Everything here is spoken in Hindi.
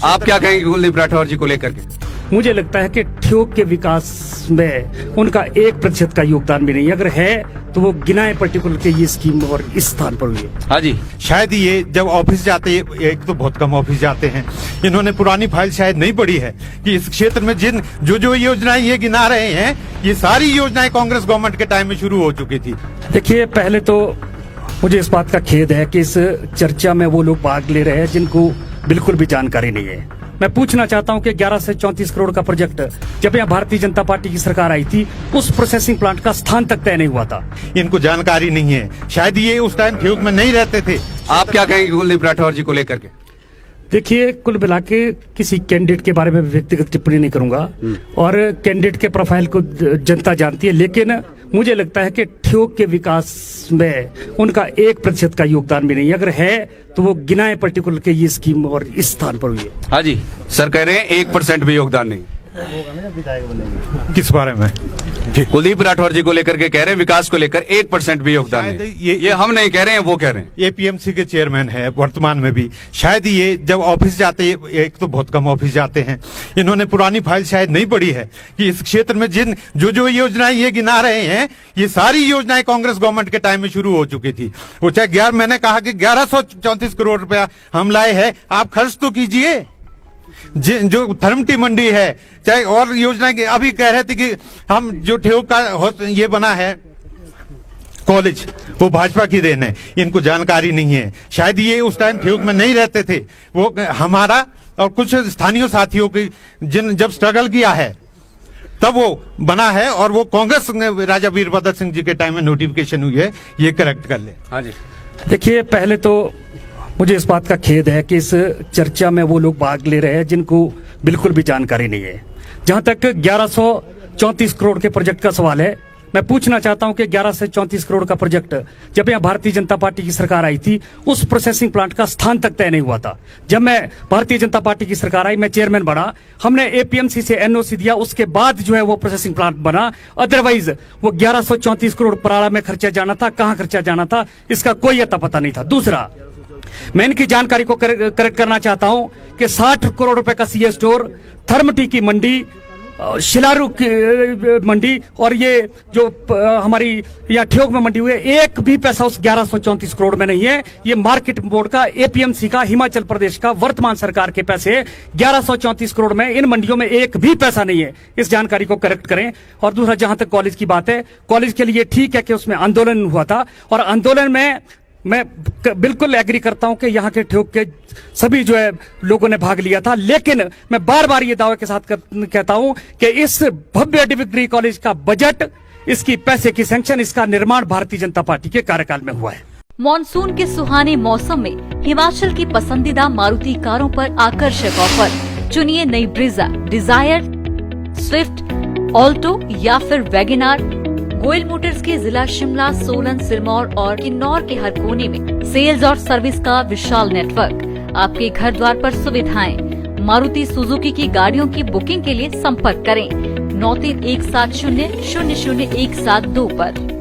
आप क्या कहेंगे कुलदीप राठौर जी को लेकर के? मुझे लगता है कि ठियोग के विकास में उनका 1% का योगदान भी नहीं, अगर है तो वो गिनाए पर्टिकुलर के ये स्कीम और इस स्थान पर हुई है। हाँ जी, शायद ये जब ऑफिस जाते, एक तो बहुत कम ऑफिस जाते हैं, इन्होंने पुरानी फाइल शायद नहीं पढ़ी है कि इस क्षेत्र में जिन जो योजनाएं ये गिना रहे हैं, ये सारी योजनाएं कांग्रेस गवर्नमेंट के टाइम में शुरू हो चुकी थी। देखिए, पहले तो मुझे इस बात का खेद है कि इस चर्चा में वो लोग भाग ले रहे हैं जिनको बिल्कुल भी जानकारी नहीं है। मैं पूछना चाहता हूं कि 11 से 34 करोड़ का प्रोजेक्ट जब यहाँ भारतीय जनता पार्टी की सरकार आई थी, उस प्रोसेसिंग प्लांट का स्थान तक तय नहीं हुआ था। इनको जानकारी नहीं है, शायद ये उस टाइम ठियोग में नहीं रहते थे। आप क्या कहेंगे कुलदीप राठौर जी को लेकर के? देखिए, कुल मिला के किसी कैंडिडेट के बारे में व्यक्तिगत टिप्पणी नहीं करूंगा और कैंडिडेट के प्रोफाइल को जनता जानती है, लेकिन मुझे लगता है कि ठियोग के विकास में उनका 1% का योगदान भी नहीं, अगर है तो वो गिनाए पर्टिकुलर के ये स्कीम और इस स्थान पर हुई है। हाँ जी, सर कह रहे हैं 1% भी योगदान नहीं। किस बारे में? कुलदीप राठौर जी को लेकर के कह रहे हैं, विकास को लेकर 1% भी योगदान नहीं। ये हम नहीं कह रहे हैं, वो कह रहे हैं। एपीएमसी के चेयरमैन है वर्तमान में भी। शायद ये जब ऑफिस जाते, एक तो बहुत कम ऑफिस जाते हैं, इन्होंने पुरानी फाइल शायद नहीं पढ़ी है कि इस क्षेत्र में जिन जो योजनाएं ये गिना रहे हैं, ये सारी योजनाएं कांग्रेस गवर्नमेंट के टाइम में शुरू हो चुकी थी। वो चाहे मैंने कहा कि 1134 करोड़ रुपया हम लाए हैं, आप खर्च तो कीजिए। जो थर्मटी मंडी है, चाहे और योजना के, अभी कह रहे थे कि हम जो ठियोग का ये बना है कॉलेज, वो भाजपा की देन है। इनको जानकारी नहीं है, शायद ये उस टाइम ठियोग में नहीं रहते थे। वो हमारा और कुछ स्थानीय साथियों की जब स्ट्रगल किया है तब वो बना है, और वो कांग्रेस ने राजा वीरभद्र सिंह जी के टाइम में नोटिफिकेशन हुई है। ये करेक्ट कर ले। हाँ जी, देखिए, पहले तो मुझे इस बात का खेद है कि इस चर्चा में वो लोग भाग ले रहे हैं जिनको बिल्कुल भी जानकारी नहीं है। जहां तक 1134 करोड़ के प्रोजेक्ट का सवाल है, मैं पूछना चाहता हूं कि 11 से 34 करोड़ का प्रोजेक्ट जब यहाँ भारतीय जनता पार्टी की सरकार आई थी, उस प्रोसेसिंग प्लांट का स्थान तक तय नहीं हुआ था। जब मैं भारतीय जनता पार्टी की सरकार आई, मैं चेयरमैन बना, हमने एपीएमसी से एनओसी दिया, उसके बाद जो है वो प्रोसेसिंग प्लांट बना। अदरवाइज वो 1134 करोड़ पराड़ा में खर्चा जाना था, कहाँ खर्चा जाना था, इसका कोई अता पता नहीं था। दूसरा, मैं इनकी जानकारी को करेक्ट करना चाहता हूं कि 60 करोड़ रुपए का सीएस स्टोर, थर्मटी की मंडी, शिलारू की मंडी और ये जो हमारी यहाँ ठियोग में मंडी हुई है, एक भी पैसा उस 1134 करोड़ में नहीं है। ये मार्केट बोर्ड का, एपीएमसी का, हिमाचल प्रदेश का, वर्तमान सरकार के पैसे 1134 करोड़ में, इन मंडियों में एक भी पैसा नहीं है। इस जानकारी को करेक्ट करें। और दूसरा, जहां तक कॉलेज की बात है, कॉलेज के लिए ठीक है कि उसमें आंदोलन हुआ था, और आंदोलन में मैं बिल्कुल एग्री करता हूं कि यहाँ के ठियोग के सभी जो है लोगों ने भाग लिया था, लेकिन मैं बार बार ये दावे के साथ कहता हूं कि इस भव्य डिग्री कॉलेज का बजट, इसकी पैसे की सैंक्शन, इसका निर्माण भारतीय जनता पार्टी के कार्यकाल में हुआ है। मॉनसून के सुहाने मौसम में हिमाचल की पसंदीदा मारुति कारों पर आकर्षक ऑफर। चुनिए नई ब्रीजा, डिजायर, स्विफ्ट, ऑल्टो या फिर वैगनआर। गोयल मोटर्स के जिला शिमला, सोलन, सिरमौर और किन्नौर के हर कोने में सेल्स और सर्विस का विशाल नेटवर्क। आपके घर द्वार पर सुविधाएं। मारुति सुजुकी की गाड़ियों की बुकिंग के लिए संपर्क करें 9317000172 पर।